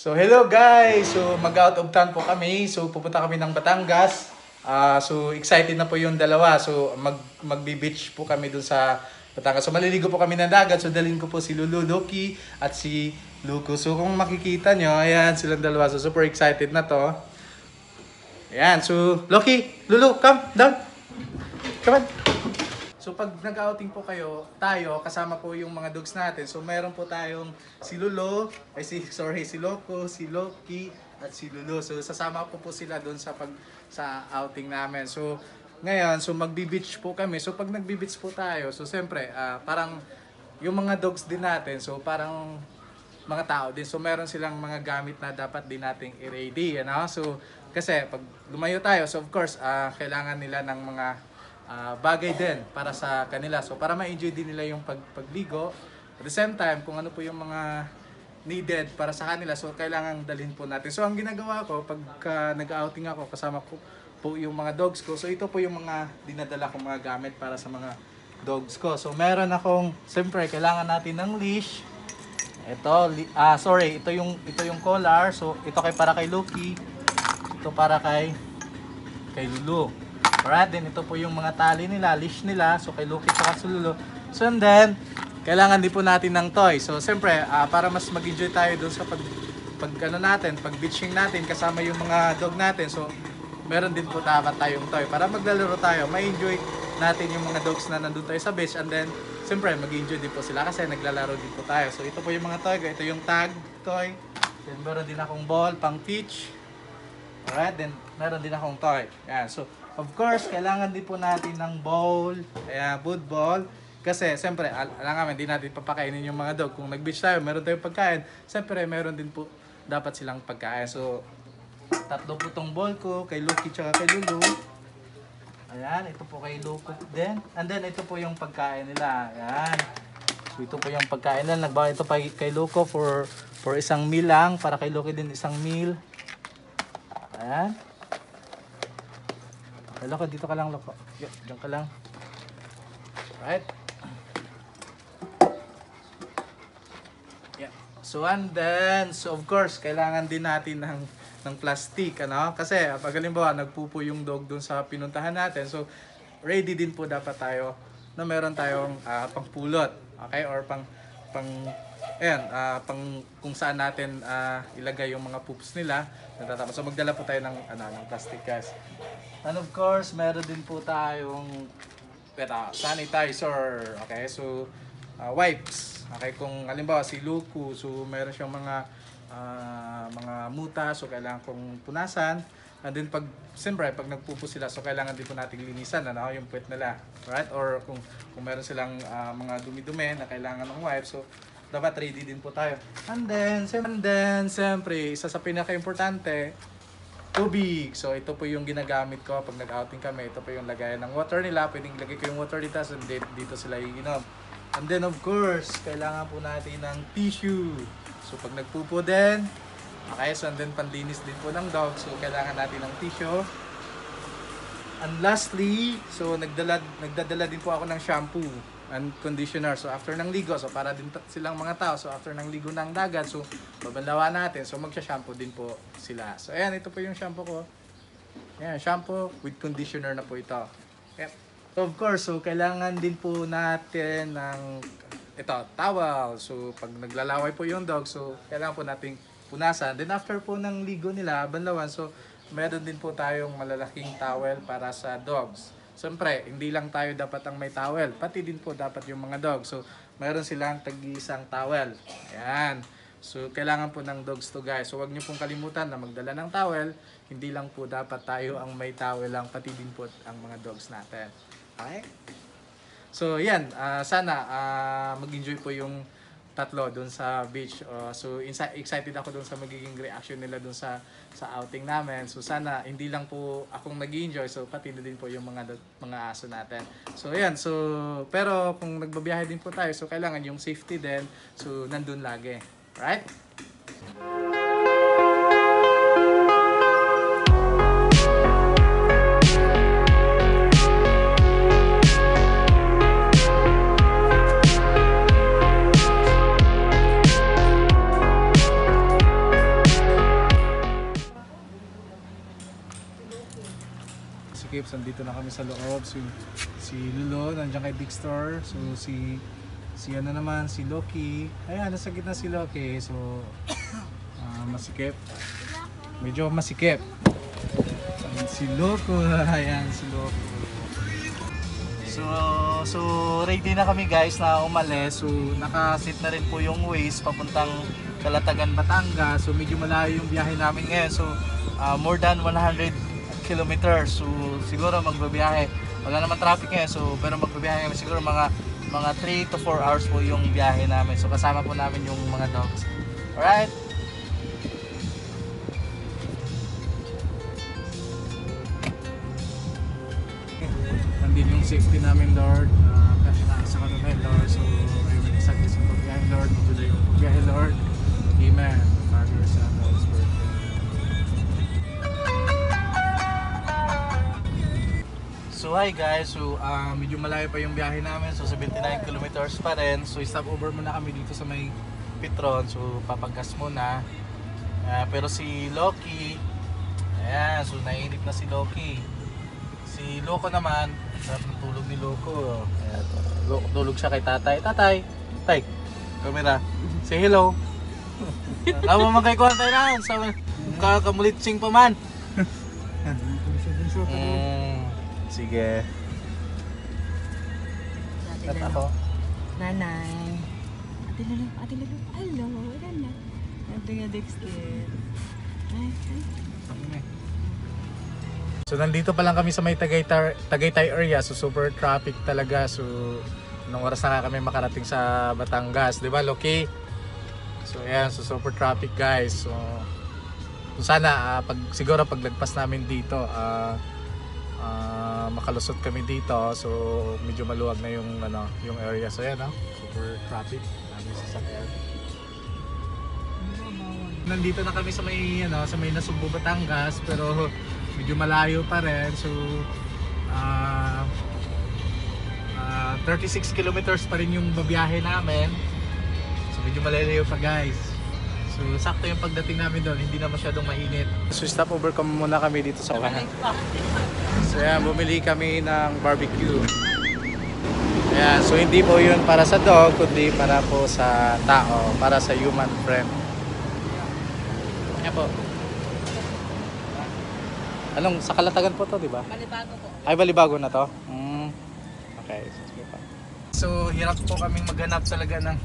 So hello guys! So mag-out of town po kami. So pupunta kami ng Batangas. So excited na po yung dalawa. So magbi-beach po kami dun sa Batangas. So maliligo po kami ng dagat. So dalhin ko po si Lulu, Loki at si Luko. So kung makikita nyo, ayan silang dalawa. So super excited na to. Ayan, so Loki, Lulu, come down. Come on. So pag nag-outing po tayo, kasama po yung mga dogs natin. So meron po tayong si Lulu, si Loco, si Loki, at si Lulu. So sasama po sila doon sa outing namin. So ngayon, so magbi-beach po kami. So pag nagbi-beach po tayo, so siyempre, parang yung mga dogs din natin, so parang mga tao din. So meron silang mga gamit na dapat din nating i-ready, ano? So kasi pag lumayo tayo, so of course, kailangan nila ng mga bagay din para sa kanila. So para ma-enjoy din nila yung pagligo. At the same time, kung ano po yung mga needed para sa kanila, so kailangan dalhin po natin. So ang ginagawa ko, pagka nag-outing ako, kasama ko po yung mga dogs ko. So ito po yung mga dinadala kong mga gamit para sa mga dogs ko. So meron akong, siyempre, kailangan natin ng leash. Ito yung collar. So ito para kay Loki. Ito para kay Lulu. Alright, then ito po yung mga tali nila, leash nila. So kay Loki at Lulu. So and then, kailangan din po natin ng toy. So siyempre, para mas mag-enjoy tayo doon sa pag-beaching natin kasama yung mga dog natin. So meron din po dapat tayong toy para maglalaro tayo. Ma-enjoy natin yung mga dogs na nandun tayo sa beach. And then, siyempre, mag-enjoy din po sila kasi naglalaro din po tayo. So ito po yung mga toy. Ito yung tag toy. Then meron din akong ball, pang pitch. Alright, then meron din akong toy. Yan, so of course, kailangan din po natin ng bowl, food bowl. Kasi, siyempre, alam hindi natin papakainin yung mga dog. Kung nag-beach tayo, meron tayong pagkain. Siyempre, meron din po dapat silang pagkain. So, tatlo po itong bowl ko, kay Loki tsaka kay Lulu. Ayan, ito po kay Luko din. And then, ito po yung pagkain nila. Ayan. So, ito po yung pagkain nila. Nagbawa ito pa kay Luko for isang meal lang. Para kay Loki din isang meal. Ayan. Loko, dito ka lang, Loko. Diyan ka lang. Right? Yeah. So, and then, so of course, kailangan din natin ng plastic, ano? Kasi, pag halimbawa, nagpupo yung dog dun sa pinuntahan natin, so, ready din po dapat tayo na meron tayong pangpulot. Okay? Or pang kung saan natin ilagay yung mga poops nila. So, magdala po tayo ng plastic, guys. And of course, meron din po tayong sanitizer. Okay, so wipes. Okay, kung halimbawa si Luku, so meron siyang mga muta, so kailangan kong punasan. And then siyempre, pag nagpupo sila, so kailangan din po nating linisan yung puwet nila. Right? Or kung meron silang mga dumi-dumi na kailangan ng wipes, so dapat ready din po tayo. And then siyempre, isa sa pinaka-importante, tubig. So ito po yung ginagamit ko pag nag-outing kami. Ito po yung lagayan ng water nila. Pwedeng lagay ko yung water dito, so dito sila iinom. And then of course, kailangan po natin ng tissue. So pag nagpupo din, okay, so and then panlinis din po ng dog. So kailangan natin ng tissue. And lastly, so nagdadala din po ako ng shampoo and conditioner. So after ng ligo, so para din silang mga tao, so after ng ligo ng dagat, so babanlawan natin, so magsha-shampoo din po sila. So ayan, ito po yung shampoo ko. Ayan, shampoo with conditioner na po ito. Yep. So of course, so kailangan din po natin ng towel. So pag naglalaway po yung dog, so kailangan po nating punasan. Then after po ng ligo nila, banlawan, so meron din po tayong malalaking towel para sa dogs. Siyempre, hindi lang tayo dapat ang may towel, pati din po dapat yung mga dogs. So, meron silang tag-isang towel. Ayan. So, kailangan po ng dogs to, guys. So, wag niyo pong kalimutan na magdala ng towel. Hindi lang po dapat tayo ang may towel lang, pati din po ang mga dogs natin. Okay? So, yan. Sana mag-enjoy po yung tatlo doon sa beach. So excited ako doon sa magiging reaction nila doon sa outing namin. So sana hindi lang po akong nag-enjoy, so pati na din po yung mga aso natin. So yan, so pero kung nagbabiyahe din po tayo, so kailangan yung safety din, so nandun lagi. Right? masikip. Nandito na kami sa loob. So, si Lulo, nandiyan kay Dixtor. So, si ano naman, si Loki. Ayan, nasa gitna si Loki. So, masikip. Medyo masikip. Si Loco. Ayan, si Loco. So ready na kami guys na umalis. So, nakasit na rin po yung Waze papuntang Calatagan, Batangas. So, medyo malayo yung biyahe namin ngayon. So, more than 100 kilometers. So, siguro magbabiyahe. Wala naman traffic ngayon. So, pero magbabiyahe kami siguro mga 3 to 4 hours po yung biyahe namin. So, kasama po namin yung mga dogs. Alright? Nandun yung safety namin, Lord. Kasi nakasa kami na, Lord. So, ayaw may isagis yung pagbiyahe, Lord. Tuloy yung pagbiyahe, Lord. Amen. Father, Son, Holy Spirit. So hi guys, so medyo malayo pa yung biyahe namin, so 79 kilometers pa rin. So stop over muna kami dito sa may Petron, so papagkas muna. Pero si Loki, ayan, so naiinip na si Loki. Si Loco naman, sarap ng tulog ni Loco. Ayan, tulog siya kay tatay. Tatay, tay, camera, say hello. Tama man kay kuhan tayo na, sa kakamulitsing pa man. Sige. At ako? Nanay. Ate Lalo. Hello. Hello. Ate nga Dexter. Ay. So nandito pa lang kami sa may Tagaytay area. So super traffic talaga. So anong oras na kami makarating sa Batangas. Diba Loki? So ayan. So super traffic guys. So sana siguro paglagpas namin dito makalusot kami dito, so medyo maluwag na yung yung area. So yan, super traffic, dami sasakyan. Nandito na kami sa may Nasugbu, Batangas, pero medyo malayo pa rin. So 36 kilometers pa rin yung babiyahe namin. So medyo malayo pa guys. So sakto yung pagdating namin doon, hindi na masyadong mainit. So stop over muna kami dito sa Wahan. So yan, bumili kami ng barbecue. Ayan, so hindi po yun para sa dog, kundi para po sa tao, para sa human friend. Ayan po. Anong, sa Calatagan po to, di ba? Balibago po. Ay, Balibago na to? Okay, sige pa. So hirap po kaming maghanap talaga ng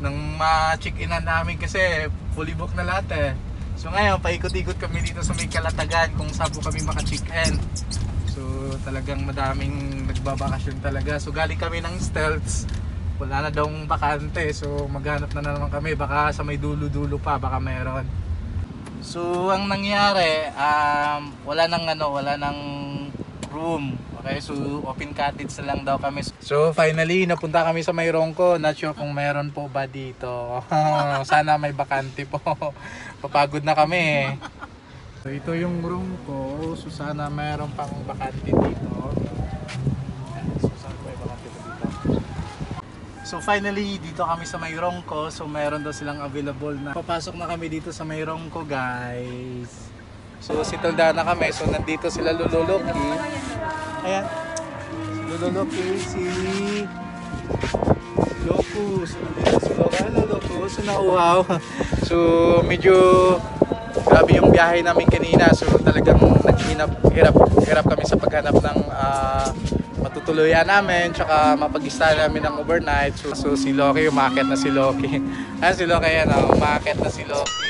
ng ma-check-inan namin kasi fully book na lahat eh. So ngayon, paikot-ikot kami dito sa may Calatagan kung saan po kami maka-check-in. So talagang madaming nagbabakasyon talaga. So galing kami ng Stelz, wala na daw bakante. So maghanap na naman kami, baka sa may dulo-dulo pa, baka mayroon. So ang nangyari, wala nang room. Okay, so open cottage na lang daw kami. So finally, napunta kami sa Mayroongko. Not sure kung meron po ba dito. Sana may bakante po. Papagod na kami. So ito yung room ko. So sana meron pang bakante dito. So sana may bakante po dito. So finally, dito kami sa Mayroongko. So meron daw silang available na. Papasok na kami dito sa Mayroongko guys. So settle down na kami. So nandito sila Lululoki. Ayan. Lululoki si Locus. Nandito si Loco. Hello Locus. So nauhaw. So medyo grabe yung biyahe namin kanina. So talagang hirap kami sa paghanap ng matutuluyan namin. Tsaka mapag-stay namin ng overnight. So si Loki, umakit na si Loki. Ayan si Loki. Ayan, umakit na si Loki.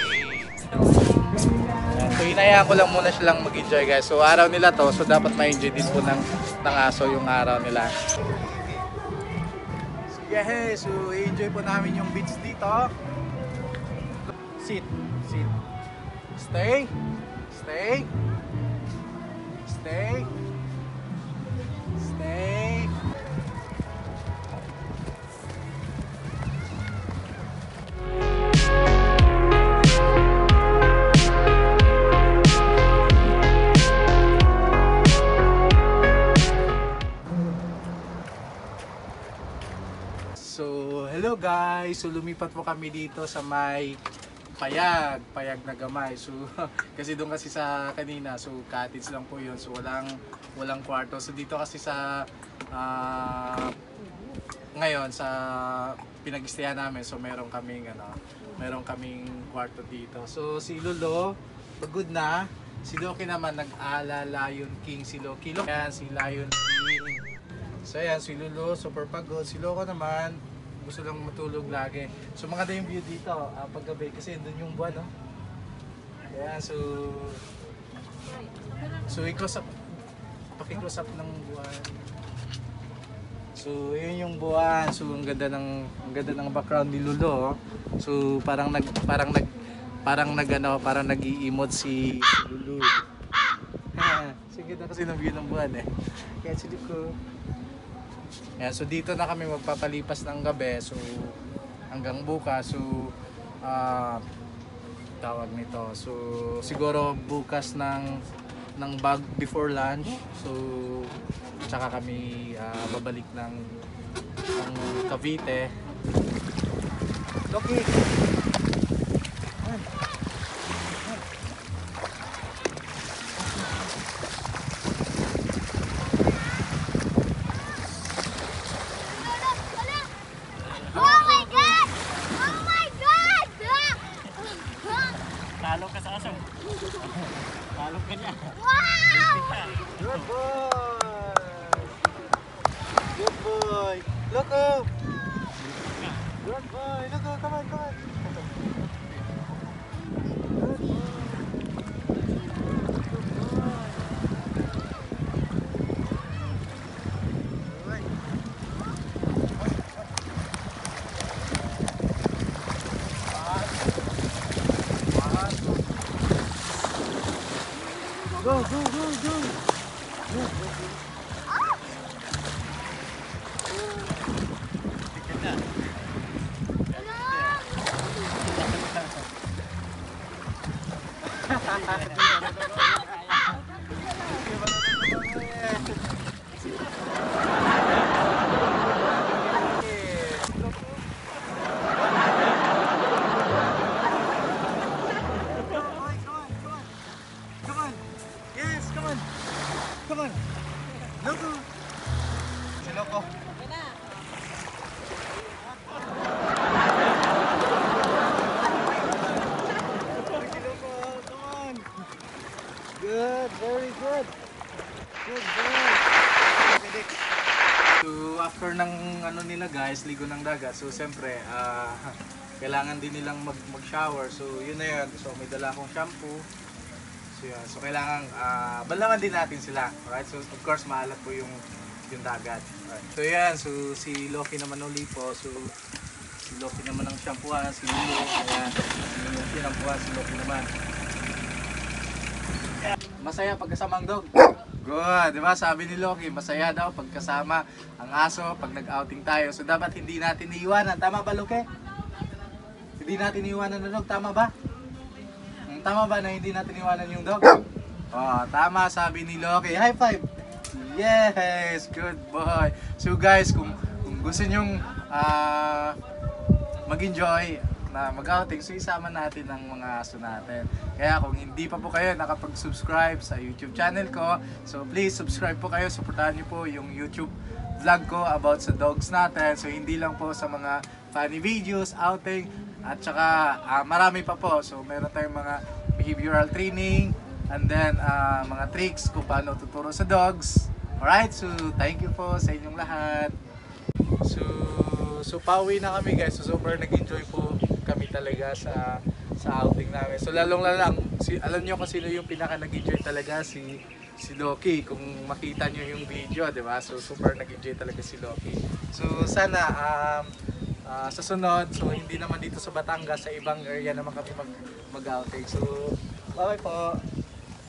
So hinayaan ko lang muna silang mag-enjoy guys. So araw nila to, so dapat ma-enjoy din po ng aso yung araw nila. So yeah, so enjoy po namin yung beach dito. Sit. Stay. Stay. So hello guys, so lumipat po kami dito sa may payag na gamay. So kasi doon kasi sa kanina, so cottage lang po 'yun. So walang kwarto. So dito kasi sa ngayon sa pinag-stayan namin, so meron kaming kwarto dito. So si Lolo pagod na, si Loki naman nag-ala Lion King, si Loki. Ayan, si Lion King. So ayan, si Lolo super pagod. Si Loco naman gusto lang matulog lagi. So maganda yung view dito paggabi kasi doon yung buwan, no? Ayan, so i-close up, paki-close up ng buwan. So yun yung buwan. So ang ganda ng background ni Lolo. So parang nag-i-emote si Lulu. Sige na kasi ng view ng buwan eh. Kaya silip ko. Yan, so dito na kami magpapalipas ng gabi. So hanggang bukas. So tawag nito. So siguro bukas ng bag before lunch. So tsaka kami babalik ng Cavite. Loki. Talo ka sa aso. Talo ka niya. Good boy! Good boy! Loco! Good boy! Loco, come on, come on! Good boy! Go, go, go, go! Come on! Loco! Si Loco. Si Loco, come on! Good, very good! Good boy! So after ng ano nila guys, ligo ng dagat. So siyempre, kailangan din nilang mag-shower. So yun na yun. So may dala akong shampoo. So, yeah. So kailangan balawan din natin sila. Alright? So of course maalat po yung dagat. Alright. So yan, so si Loki naman uli po. So si Loki naman ang shampooan, si Lulu. Ayan. Si Loki shampooan, si Loki naman. Masaya pagkasama ang dog. Good, di ba? Sabi ni Loki, masaya daw pagkasama ang aso pag nag-outing tayo. So dapat hindi natin iiwanan. Tama ba, Loki? Hindi natin iiwanan ng dog, tama ba? Tama ba na hindi natin iwanan yung dog? Oh, tama sabi ni Loki. High five! Yes! Good boy! So guys, kung gusto nyong mag-enjoy na mag-outing, so isama natin ang mga aso natin. Kaya kung hindi pa po kayo nakapag-subscribe sa YouTube channel ko, so please subscribe po kayo, supportahan nyo po yung YouTube vlog ko about sa dogs natin. So hindi lang po sa mga funny videos, outing, at saka marami pa po. So meron tayong mga behavioral training and then mga tricks kung paano tuturo sa dogs. Alright, so thank you po sa inyong lahat. So pauwi na kami guys. So super nag-enjoy po kami talaga sa outing namin. So lalong lang, alam nyo kung sino yung pinaka nag-enjoy talaga, si Loki. Kung makita nyo yung video, di ba? So super nag-enjoy talaga si Loki. So sana sa sunod, so hindi naman dito sa Batangas, sa ibang area naman kami mag-outing. So bye-bye po.